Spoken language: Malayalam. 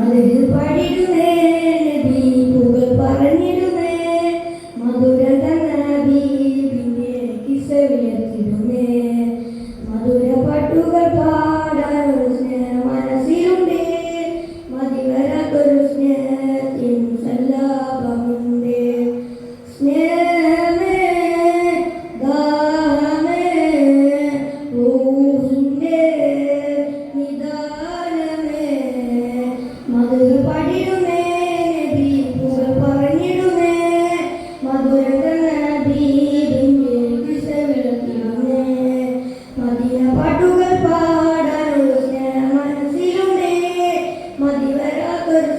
മധുര പാടിടുന്നേ നബി പൂകൾ പറഞ്ഞിടുന്നേ മധുരം തന്ന ബീബിന്റെ കിസ്സ വിളച്ചിടുന്നേ മധുര പാട്ടുകൾ പാടാനൊരു സ്നേഹ മനസ്സിലുണ്ട് മതിവരാത്തൊരു സ്നേഹത്തിൻ സല്ലാപമുണ്ട് സ്നേഹമേ ദാഹമേ ഊഹിന്റെ നിദാനമേ മധുര പാടിടുന്നേ നബി പൂകൾ പറഞ്ഞിടുന്നേ മധുരം തന്ന ബീബിന്റെ കിസ്സ വിളച്ചിടുന്നേ മദീന പാട്ടുകൾ പാടാനൊരു സ്നേഹ മനസ്സിലുണ്ട് മതിവരാത്തൊരു